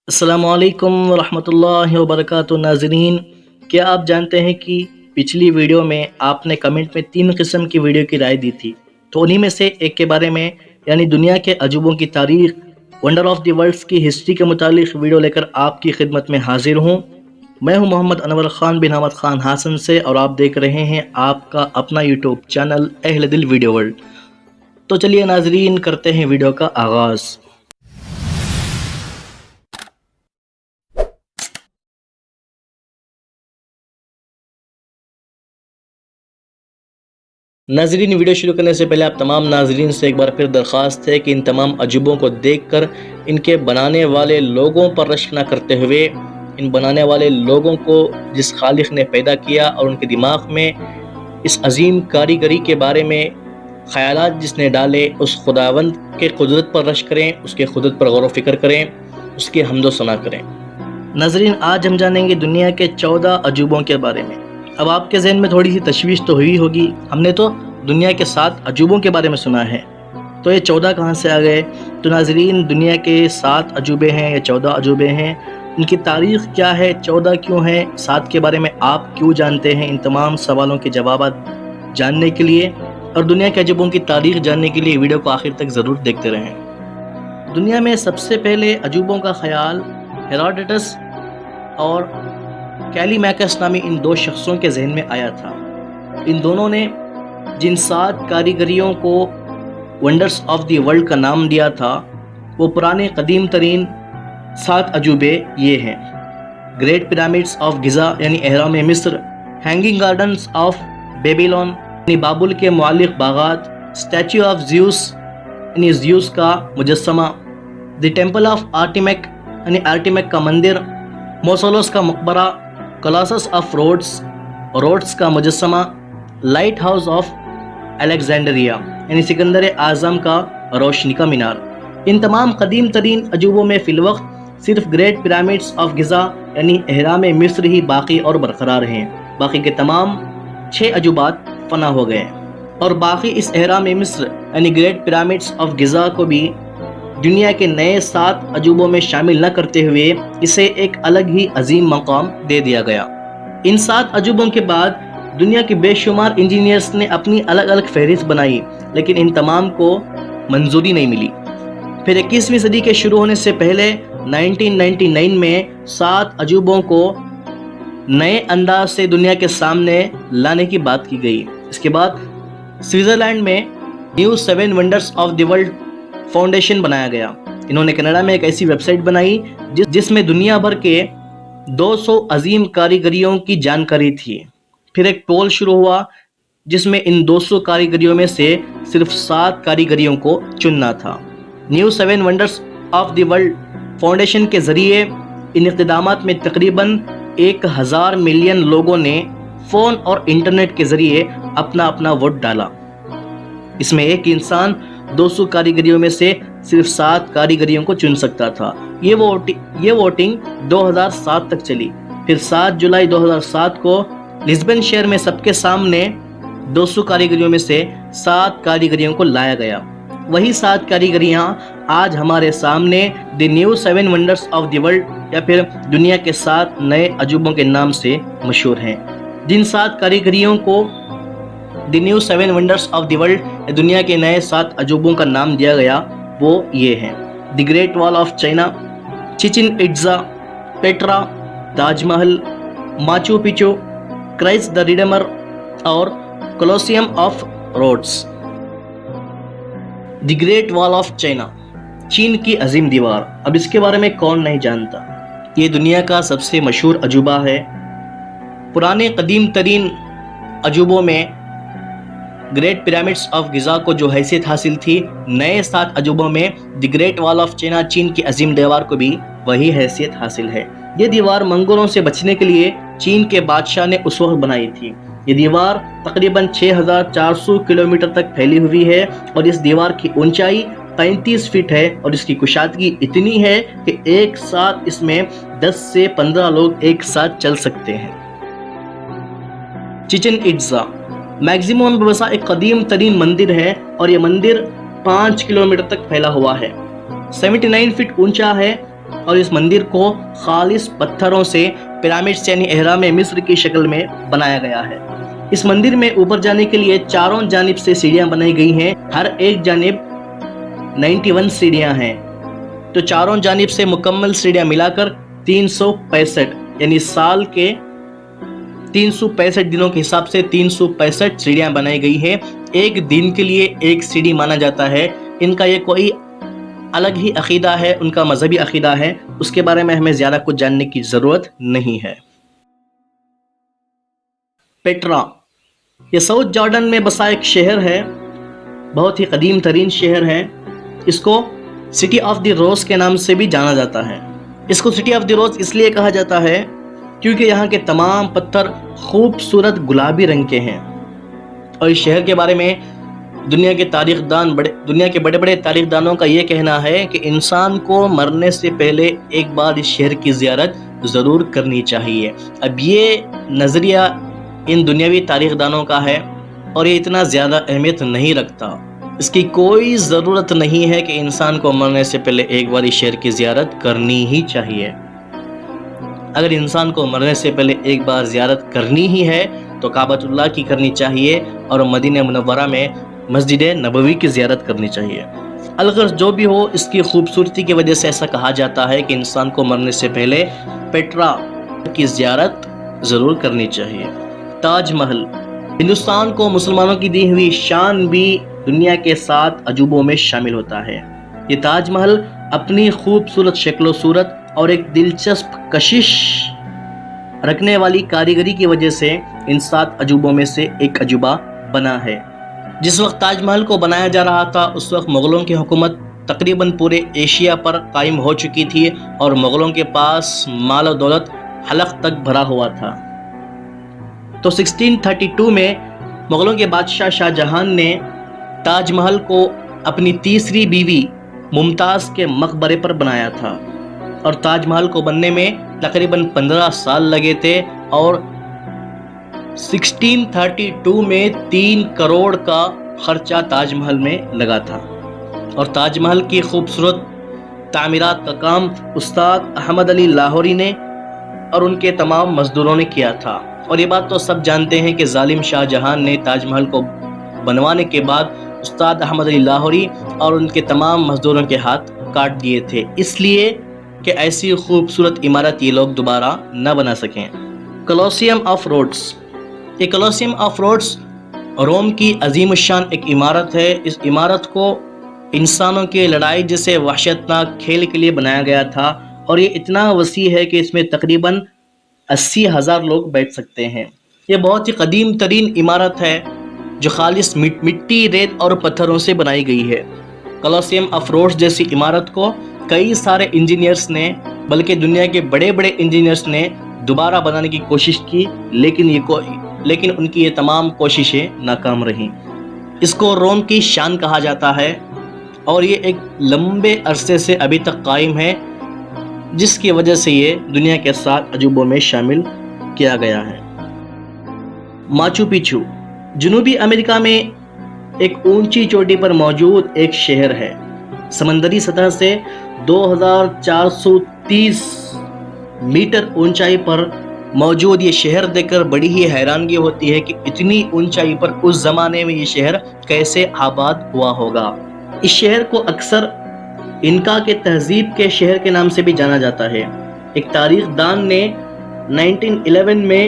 السلام علیکم ورحمۃ اللہ وبرکاتہ ناظرین، کیا آپ جانتے ہیں کہ پچھلی ویڈیو میں آپ نے کمنٹ میں 3 قسم کی ویڈیو کی رائے دی تھی، تو انہی میں سے ایک کے بارے میں یعنی دنیا کے عجوبوں کی تاریخ، ونڈر آف دی ورلڈز کی ہسٹری کے متعلق ویڈیو لے کر آپ کی خدمت میں حاضر ہوں۔ میں ہوں محمد انور خان بن حمد خان حسن سے، اور آپ دیکھ رہے ہیں آپ کا اپنا یوٹیوب چینل اہل دل ویڈیو ورلڈ۔ تو چلیے ناظرین، کرتے ہیں ویڈیو کا آغاز۔ ناظرین، ویڈیو شروع کرنے سے پہلے آپ تمام ناظرین سے ایک بار پھر درخواست ہے کہ ان تمام عجوبوں کو دیکھ کر ان کے بنانے والے لوگوں پر رشک نہ کرتے ہوئے، ان بنانے والے لوگوں کو جس خالق نے پیدا کیا اور ان کے دماغ میں اس عظیم کاریگری کے بارے میں خیالات جس نے ڈالے، اس خداوند کے قدرت پر رشک کریں، اس کے قدرت پر غور و فکر کریں، اس کے حمد و ثنا کریں۔ ناظرین، آج ہم جانیں گے دنیا کے 14 عجوبوں کے بارے میں۔ اب آپ کے ذہن میں تھوڑی سی تشویش تو ہوئی ہوگی، ہم نے تو دنیا کے 7 عجوبوں کے بارے میں سنا ہے، تو یہ 14 کہاں سے آ گئے؟ تو ناظرین، دنیا کے 7 عجوبے ہیں یا 14 عجوبے ہیں، ان کی تاریخ کیا ہے، 14 کیوں ہیں، 7 کے بارے میں آپ کیوں جانتے ہیں؟ ان تمام سوالوں کے جوابات جاننے کے لیے اور دنیا کے عجوبوں کی تاریخ جاننے کے لیے ویڈیو کو آخر تک ضرور دیکھتے رہیں۔ دنیا میں سب سے پہلے عجوبوں کا خیال ہیراڈیٹس اور کیلی میکس نامی ان 2 شخصوں کے ذہن میں آیا تھا۔ ان دونوں نے جن 7 کاریگریوں کو ونڈرز آف دی ورلڈ کا نام دیا تھا، وہ پرانے قدیم ترین 7 عجوبے یہ ہیں: گریٹ پیرامڈس آف گزا یعنی اہرام مصر، ہینگنگ گارڈنز آف بیبیلون یعنی بابل کے معلق باغات، اسٹیچو آف زیوس یعنی زیوس کا مجسمہ، دی ٹیمپل آف آرٹیمک یعنی آرٹیمک کا مندر، موسولوس کا مقبرہ، کولاسس آف روڈس کا مجسمہ، لائٹ ہاؤس آف الیگزینڈریا یعنی سکندر اعظم کا روشنی کا مینار۔ ان تمام قدیم ترین عجوبوں میں فی الوقت صرف گریٹ پیرامڈس آف گزا یعنی اہرام مصر ہی باقی اور برقرار ہیں، باقی کے تمام 6 عجوبات فنا ہو گئے، اور باقی اس اہرام مصر یعنی گریٹ پیرامڈس آف گزا کو بھی دنیا کے نئے 7 عجوبوں میں شامل نہ کرتے ہوئے اسے ایک الگ ہی عظیم مقام دے دیا گیا۔ ان 7 عجوبوں کے بعد دنیا کے بے شمار انجینئرز نے اپنی الگ الگ فہرست بنائی، لیکن ان تمام کو منظوری نہیں ملی۔ پھر 21ویں صدی کے شروع ہونے سے پہلے 1999 میں 7 عجوبوں کو نئے انداز سے دنیا کے سامنے لانے کی بات کی گئی۔ اس کے بعد سوئٹزرلینڈ میں new 7 wonders of the world foundation بنایا گیا۔ انہوں نے کینیڈا میں ایک ایسی ویب سائٹ بنائی جس میں دنیا بھر کے 200 عظیم کاریگریوں کی جانکاری تھی۔ پھر ایک پول شروع ہوا جس میں ان 200 کاریگریوں میں سے صرف 7 کاریگریوں کو چننا تھا۔ New 7 wonders of the world foundation کے ذریعے ان اقتدامات میں تقریباً 1000 ملین لوگوں نے فون اور انٹرنیٹ کے ذریعے اپنا ووٹ ڈالا۔ اس میں ایک انسان 200 کاریگریوں میں سے صرف 7 کاریگریوں کو چن سکتا تھا۔ یہ ووٹنگ 2007 تک چلی۔ پھر 7 جولائی 2007 کو لسبن شہر میں سب کے سامنے 200 کاریگریوں میں سے 7 کاریگریوں کو لایا گیا۔ وہی 7 کاریگریاں آج ہمارے سامنے the new 7 wonders of the world یا پھر دنیا کے 7 نئے عجوبوں کے نام سے مشہور ہیں۔ جن 7 کاریگریوں کو the new 7 wonders of the world دنیا کے نئے 7 عجوبوں کا نام دیا گیا، وہ یہ ہیں: دی گریٹ وال of China, چچن اٹزا، Petra, Taj Mahal, Machu Picchu, Christ the redeemer اور کولوسیم آف روڈس۔ دی گریٹ وال آف چائنا، چین کی عظیم دیوار۔ اب اس کے بارے میں کون نہیں جانتا؟ یہ دنیا کا سب سے مشہور عجوبہ ہے۔ پرانے قدیم ترین عجوبوں میں گریٹ پیرامڈس آف گزا کو جو حیثیت حاصل تھی، نئے 7 عجوبوں میں دی گریٹ وال آف چائنا، چین کی عظیم دیوار کو بھی وہی حیثیت حاصل ہے۔ یہ دیوار منگولوں سے بچنے کے لیے چین کے بادشاہ نے اس وقت بنائی تھی۔ یہ دیوار تقریباً 6400 کلومیٹر تک پھیلی ہوئی ہے، اور اس دیوار کی اونچائی 35 فٹ ہے، اور اس کی کشادگی اتنی ہے کہ ایک ساتھ اس میں 10 سے 15 لوگ ایک ساتھ چل سکتے ہیں۔ چچن اٹزا میگزیمو میں بسا ایک قدیم ترین مندر ہے، اور یہ مندر 5 کلومیٹر تک پھیلا ہوا ہے، 79 فٹ اونچا ہے، اور اس مندر کو خالص پتھروں سے پیرامڈ یعنی اہرام مصر کی شکل میں بنایا گیا ہے۔ اس مندر میں اوپر جانے کے لیے چاروں جانب سے سیڑھیاں بنائی گئی ہیں، ہر ایک جانب 91 سیڑھیاں ہیں، تو چاروں جانب سے مکمل سیڑھیاں ملا کر 365 یعنی سال کے 365 دنوں کے حساب سے 365 سیڑھیاں بنائی گئی ہیں۔ ایک دن کے لیے ایک سیڑھی مانا جاتا ہے۔ ان کا یہ کوئی الگ ہی عقیدہ ہے، ان کا مذہبی عقیدہ ہے، اس کے بارے میں ہمیں زیادہ کچھ جاننے کی ضرورت نہیں ہے۔ پیٹرا یہ ساؤتھ جارڈن میں بسا ایک شہر ہے، بہت ہی قدیم ترین شہر ہے۔ اس کو سٹی آف دی روز کے نام سے بھی جانا جاتا ہے۔ اس کو سٹی آف دی روز اس لیے کہا جاتا ہے کیونکہ یہاں کے تمام پتھر خوبصورت گلابی رنگ کے ہیں، اور اس شہر کے بارے میں دنیا کے بڑے بڑے تاریخ دانوں کا یہ کہنا ہے کہ انسان کو مرنے سے پہلے ایک بار اس شہر کی زیارت ضرور کرنی چاہیے۔ اب یہ نظریہ ان دنیاوی تاریخ دانوں کا ہے اور یہ اتنا زیادہ اہمیت نہیں رکھتا۔ اس کی کوئی ضرورت نہیں ہے کہ انسان کو مرنے سے پہلے ایک بار اس شہر کی زیارت کرنی ہی چاہیے۔ اگر انسان کو مرنے سے پہلے ایک بار زیارت کرنی ہی ہے تو کعبۃ اللہ کی کرنی چاہیے اور مدینہ منورہ میں مسجد نبوی کی زیارت کرنی چاہیے۔ الغرض جو بھی ہو، اس کی خوبصورتی کی وجہ سے ایسا کہا جاتا ہے کہ انسان کو مرنے سے پہلے پیٹرا کی زیارت ضرور کرنی چاہیے۔ تاج محل ہندوستان کو مسلمانوں کی دی ہوئی شان بھی دنیا کے 7 عجوبوں میں شامل ہوتا ہے۔ یہ تاج محل اپنی خوبصورت شکل و صورت اور ایک دلچسپ کشش رکھنے والی کاریگری کی وجہ سے ان 7 عجوبوں میں سے ایک عجوبہ بنا ہے۔ جس وقت تاج محل کو بنایا جا رہا تھا اس وقت مغلوں کی حکومت تقریباً پورے ایشیا پر قائم ہو چکی تھی اور مغلوں کے پاس مال و دولت حلق تک بھرا ہوا تھا۔ تو 1632 میں مغلوں کے بادشاہ شاہ جہان نے تاج محل کو اپنی تیسری بیوی ممتاز کے مقبرے پر بنایا تھا، اور تاج محل کو بننے میں تقریباً 15 سال لگے تھے، اور 1632 میں 3 کروڑ کا خرچہ تاج محل میں لگا تھا۔ اور تاج محل کی خوبصورت تعمیرات کا کام استاد احمد علی لاہوری نے اور ان کے تمام مزدوروں نے کیا تھا۔ اور یہ بات تو سب جانتے ہیں کہ ظالم شاہ جہان نے تاج محل کو بنوانے کے بعد استاد احمد علی لاہوری اور ان کے تمام مزدوروں کے ہاتھ کاٹ دیے تھے، اس لیے کہ ایسی خوبصورت عمارت یہ لوگ دوبارہ نہ بنا سکیں۔ کولوسیم آف روڈس یہ کولوسیم آف روڈس روم کی عظیم الشان ایک عمارت ہے۔ اس عمارت کو انسانوں کے لڑائی جیسے وحشتناک کھیل کے لیے بنایا گیا تھا، اور یہ اتنا وسیع ہے کہ اس میں تقریباً 80,000 لوگ بیٹھ سکتے ہیں۔ یہ بہت ہی قدیم ترین عمارت ہے جو خالص مٹی، ریت اور پتھروں سے بنائی گئی ہے۔ کولوسیم آف روڈس جیسی عمارت کو کئی سارے انجینئرز نے، بلکہ دنیا کے بڑے بڑے انجینئرز نے دوبارہ بنانے کی کوشش کی، لیکن ان کی یہ تمام کوششیں ناکام رہیں۔ اس کو روم کی شان کہا جاتا ہے، اور یہ ایک لمبے عرصے سے ابھی تک قائم ہے، جس کی وجہ سے یہ دنیا کے 7 عجوبوں میں شامل کیا گیا ہے۔ ماچو پیچو جنوبی امریکہ میں ایک اونچی چوٹی پر موجود ایک شہر ہے۔ سمندری سطح سے 2430 میٹر اونچائی پر موجود یہ شہر دیکھ کر بڑی ہی حیرانگی ہوتی ہے کہ اتنی اونچائی پر اس زمانے میں یہ شہر کیسے آباد ہوا ہوگا۔ اس شہر کو اکثر انکا کے تہذیب کے شہر کے نام سے بھی جانا جاتا ہے۔ ایک تاریخ دان نے 1911 میں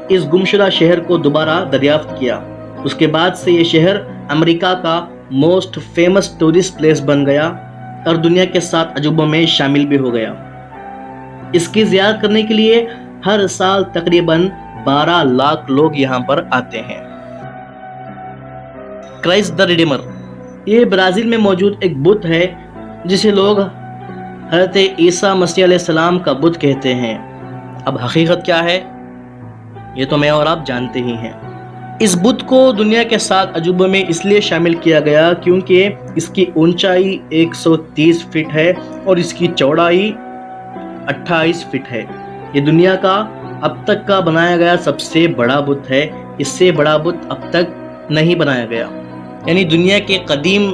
اس گمشدہ شہر کو دوبارہ دریافت کیا۔ اس کے بعد سے یہ شہر امریکہ کا موسٹ فیمس ٹورسٹ پلیس بن گیا اور دنیا کے 7 عجوبوں میں شامل بھی ہو گیا۔ اس کی زیارت کرنے کے لیے ہر سال تقریباً 12 لاکھ لوگ یہاں پر آتے ہیں۔ کرائسٹ دی ریڈیمر یہ برازیل میں موجود ایک بت ہے جسے لوگ حضرت عیسیٰ مسیح علیہ السلام کا بت کہتے ہیں۔ اب حقیقت کیا ہے یہ تو میں اور آپ جانتے ہی ہیں۔ اس بت کو دنیا کے 7 عجوبوں میں اس لیے شامل کیا گیا کیونکہ اس کی اونچائی 130 فٹ ہے اور اس کی چوڑائی 28 فٹ ہے۔ یہ دنیا کا اب تک کا بنایا گیا سب سے بڑا بت ہے۔ اس سے بڑا بت اب تک نہیں بنایا گیا، یعنی دنیا کے قدیم